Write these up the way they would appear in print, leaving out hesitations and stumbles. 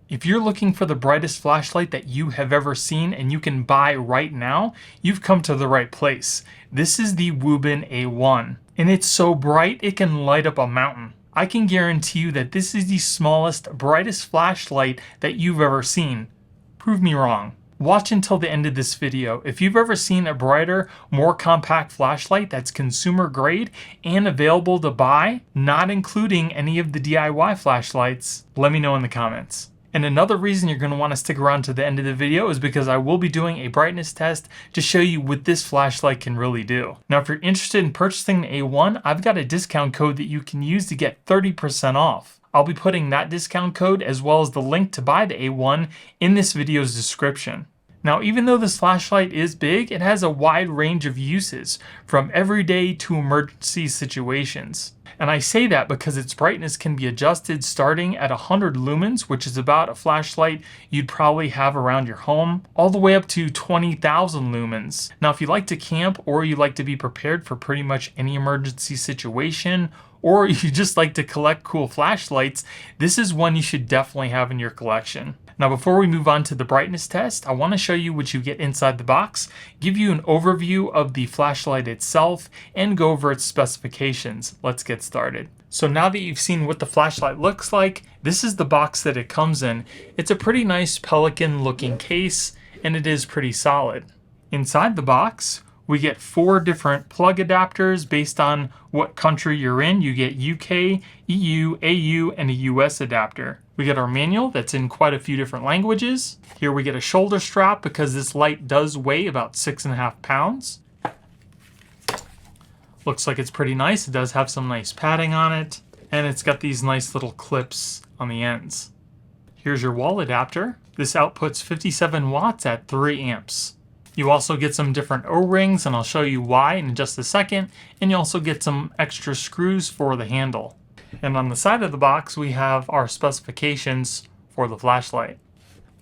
If you're looking for the brightest flashlight that you have ever seen and you can buy right now, you've come to the right place. This is the Wuben A1, and it's so bright it can light up a mountain. I can guarantee you that this is the smallest, brightest flashlight that you've ever seen. Prove me wrong. Watch until the end of this video. If you've ever seen a brighter, more compact flashlight that's consumer grade and available to buy, not including any of the DIY flashlights, let me know in the comments. And another reason you're going to want to stick around to the end of the video is because I will be doing a brightness test to show you what this flashlight can really do. Now, if you're interested in purchasing the A1, I've got a discount code that you can use to get 30% off. I'll be putting that discount code as well as the link to buy the A1 in this video's description. Now, even though this flashlight is big, it has a wide range of uses, from everyday to emergency situations. And I say that because its brightness can be adjusted starting at 100 lumens, which is about a flashlight you'd probably have around your home, all the way up to 20,000 lumens. Now, if you like to camp or you like to be prepared for pretty much any emergency situation, or you just like to collect cool flashlights, this is one you should definitely have in your collection. Now, before we move on to the brightness test, I want to show you what you get inside the box, give you an overview of the flashlight itself, and go over its specifications. Let's get started. So now that you've seen what the flashlight looks like, this is the box that it comes in. It's a pretty nice Pelican looking case, and it is pretty solid. Inside the box, we get 4 different plug adapters based on what country you're in. You get UK, EU, AU, and a US adapter. We get our manual that's in quite a few different languages. Here we get a shoulder strap because this light does weigh about 6.5 pounds. Looks like it's pretty nice. It does have some nice padding on it, and it's got these nice little clips on the ends. Here's your wall adapter. This outputs 57 watts at 3 amps. You also get some different O-rings, and I'll show you why in just a second, and you also get some extra screws for the handle. And on the side of the box, we have our specifications for the flashlight.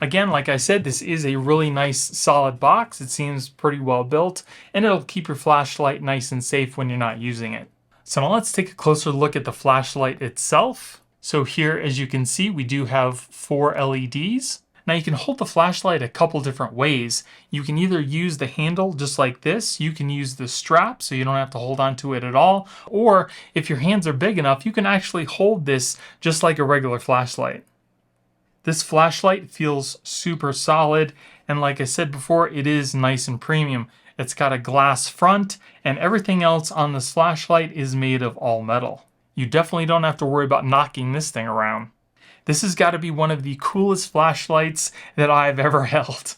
Again, like I said, this is a really nice solid box. It seems pretty well built, and it'll keep your flashlight nice and safe when you're not using it. So now let's take a closer look at the flashlight itself. So here, as you can see, we do have 4 LEDs. Now you can hold the flashlight a couple different ways. You can either use the handle just like this, you can use the strap so you don't have to hold on to it at all, or if your hands are big enough, you can actually hold this just like a regular flashlight. This flashlight feels super solid, and like I said before, it is nice and premium. It's got a glass front, and everything else on this flashlight is made of all metal. You definitely don't have to worry about knocking this thing around. This has got to be one of the coolest flashlights that I've ever held.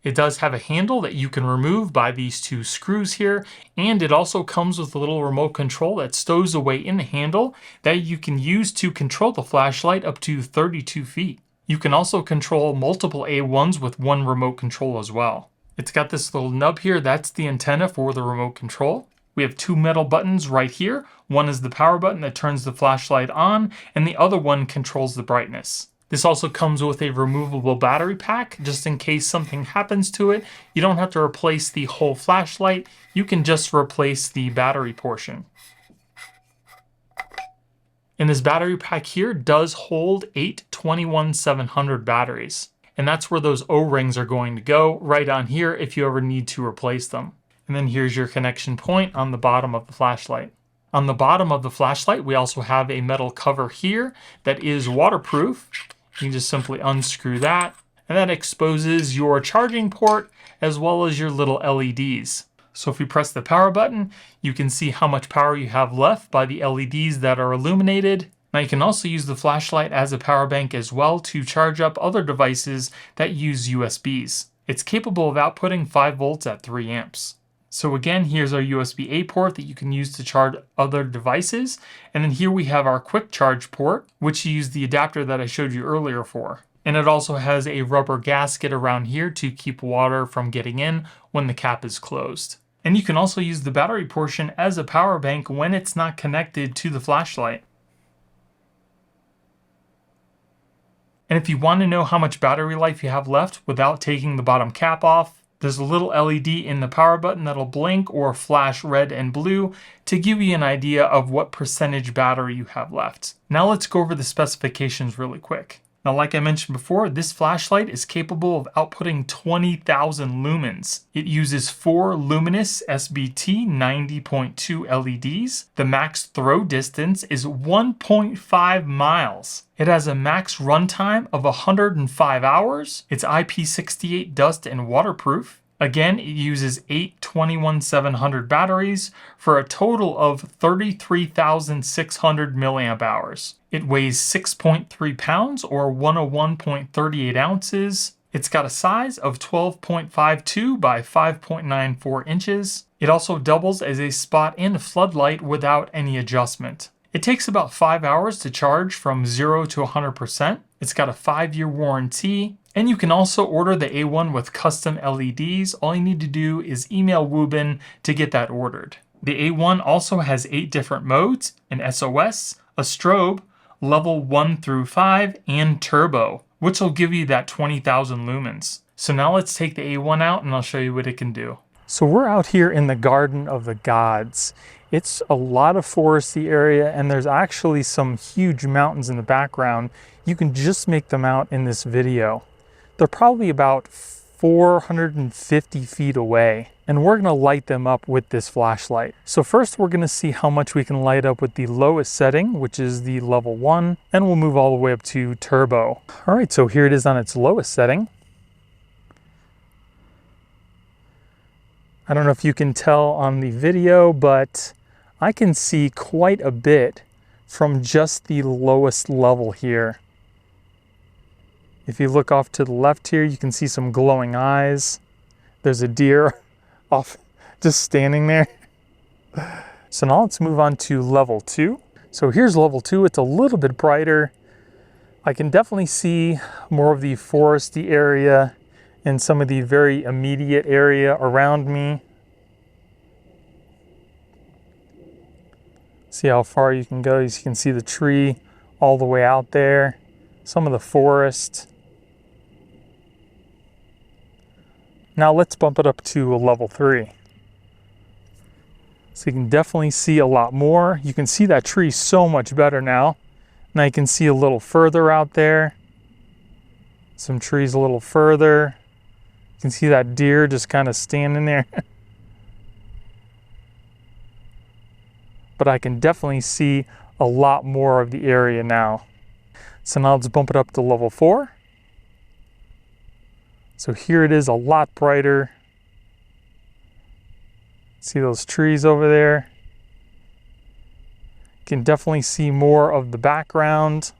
It does have a handle that you can remove by these 2 screws here, and it also comes with a little remote control that stows away in the handle that you can use to control the flashlight up to 32 feet. You can also control multiple A1s with 1 remote control as well. It's got this little nub here, that's the antenna for the remote control. We have 2 metal buttons right here. One is the power button that turns the flashlight on, and the other one controls the brightness. This also comes with a removable battery pack, just in case something happens to it. You don't have to replace the whole flashlight, you can just replace the battery portion. And this battery pack here does hold 8 21700 batteries. And that's where those O-rings are going to go, right on here if you ever need to replace them. And then here's your connection point on the bottom of the flashlight. On the bottom of the flashlight, we also have a metal cover here that is waterproof. You just simply unscrew that, and that exposes your charging port as well as your little LEDs. So if you press the power button, you can see how much power you have left by the LEDs that are illuminated. Now you can also use the flashlight as a power bank as well to charge up other devices that use USBs. It's capable of outputting 5 volts at 3 amps. So again, here's our USB-A port that you can use to charge other devices. And then here we have our quick charge port, which you use the adapter that I showed you earlier for. And it also has a rubber gasket around here to keep water from getting in when the cap is closed. And you can also use the battery portion as a power bank when it's not connected to the flashlight. And if you want to know how much battery life you have left without taking the bottom cap off, there's a little LED in the power button that'll blink or flash red and blue to give you an idea of what percentage battery you have left. Now let's go over the specifications really quick. Now, like I mentioned before, this flashlight is capable of outputting 20,000 lumens. It uses 4 luminous SBT 90.2 LEDs. The max throw distance is 1.5 miles. It has a max runtime of 105 hours. It's IP68 dust and waterproof. Again, it uses 8 21700 batteries for a total of 33,600 milliamp hours. It weighs 6.3 pounds or 101.38 ounces. It's got a size of 12.52 by 5.94 inches. It also doubles as a spot and floodlight without any adjustment. It takes about 5 hours to charge from 0 to 100%. It's got a 5-year warranty. And you can also order the A1 with custom LEDs. All you need to do is email Wuben to get that ordered. The A1 also has 8 different modes: an SOS, a strobe, level 1 through 5, and turbo, which will give you that 20,000 lumens. So now let's take the A1 out and I'll show you what it can do. So we're out here in the Garden of the Gods. It's a lot of foresty area and there's actually some huge mountains in the background. You can just make them out in this video. They're probably about 450 feet away, and we're gonna light them up with this flashlight. So first we're gonna see how much we can light up with the lowest setting, which is the level 1, and we'll move all the way up to turbo. All right, so here it is on its lowest setting. I don't know if you can tell on the video, but I can see quite a bit from just the lowest level here. If you look off to the left here, you can see some glowing eyes. There's a deer off just standing there. So now let's move on to level 2. So here's level 2. It's a little bit brighter. I can definitely see more of the foresty area and some of the very immediate area around me. See how far you can go. You can see the tree all the way out there. Some of the forest. Now let's bump it up to a level 3. So you can definitely see a lot more. You can see that tree so much better now. Now you can see a little further out there. Some trees a little further. You can see that deer just kind of standing there. But I can definitely see a lot more of the area now. So now let's bump it up to level 4. So here it is a lot brighter. See those trees over there? You can definitely see more of the background.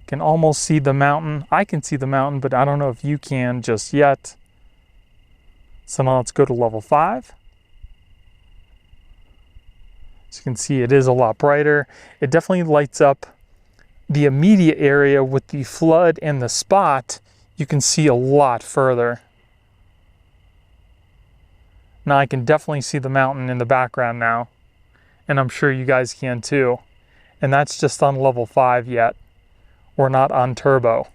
Can almost see the mountain. I can see the mountain, but I don't know if you can just yet. So now let's go to level 5. So you can see it is a lot brighter. It definitely lights up the immediate area with the flood and the spot. You can see a lot further. Now I can definitely see the mountain in the background now, and I'm sure you guys can too. And that's just on level 5 yet. We're not on turbo.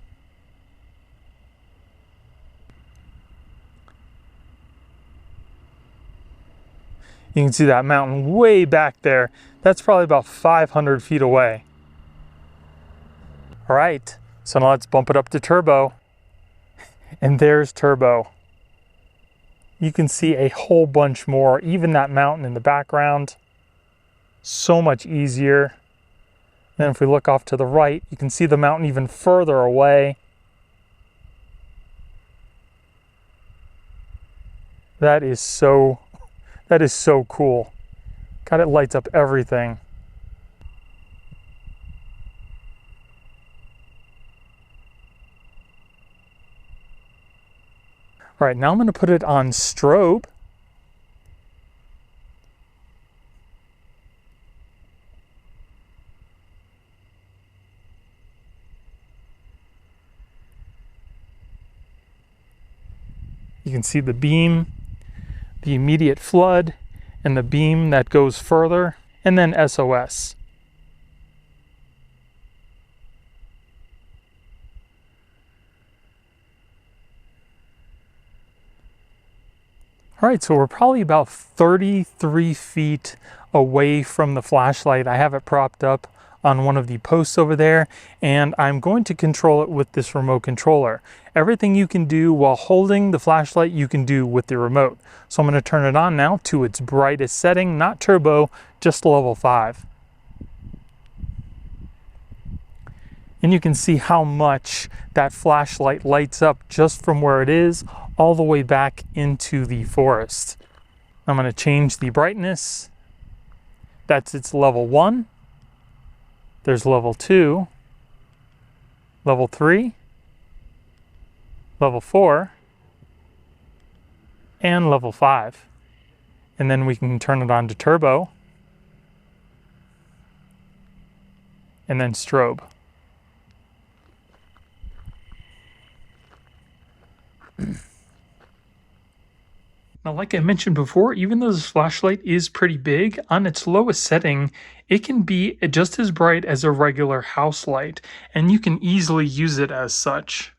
You can see that mountain way back there. That's probably about 500 feet away. All right, so now let's bump it up to turbo. And there's turbo. You can see a whole bunch more, even that mountain in the background. So much easier. Then if we look off to the right, you can see the mountain even further away. That is so cool. God, it lights up everything. All right, now I'm going to put it on strobe. You can see the beam, the immediate flood, and the beam that goes further, and then SOS. All right, so we're probably about 33 feet away from the flashlight. I have it propped up on one of the posts over there, and I'm going to control it with this remote controller. Everything you can do while holding the flashlight, you can do with the remote. So I'm going to turn it on now to its brightest setting, not turbo, just level 5. And you can see how much that flashlight lights up just from where it is all the way back into the forest. I'm going to change the brightness. That's its level 1. There's level 2, level 3, level 4, and level 5. And then we can turn it on to turbo, and then strobe. Now, like I mentioned before, even though this flashlight is pretty big, on its lowest setting, it can be just as bright as a regular house light, and you can easily use it as such.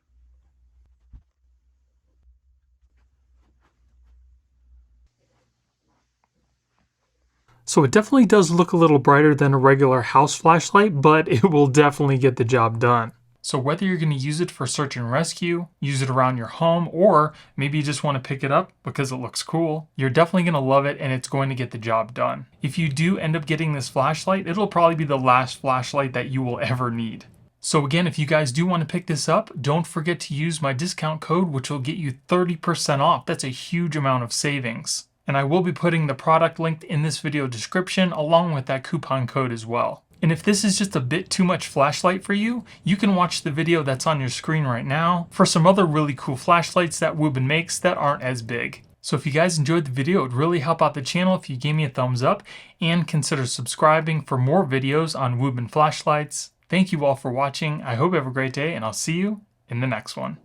So it definitely does look a little brighter than a regular house flashlight, but it will definitely get the job done. So whether you're going to use it for search and rescue, use it around your home, or maybe you just want to pick it up because it looks cool, you're definitely going to love it and it's going to get the job done. If you do end up getting this flashlight, it'll probably be the last flashlight that you will ever need. So again, if you guys do want to pick this up, don't forget to use my discount code, which will get you 30% off. That's a huge amount of savings. And I will be putting the product linked in this video description along with that coupon code as well. And if this is just a bit too much flashlight for you, you can watch the video that's on your screen right now for some other really cool flashlights that Wuben makes that aren't as big. So if you guys enjoyed the video, it would really help out the channel if you gave me a thumbs up and consider subscribing for more videos on Wuben flashlights. Thank you all for watching. I hope you have a great day, and I'll see you in the next one.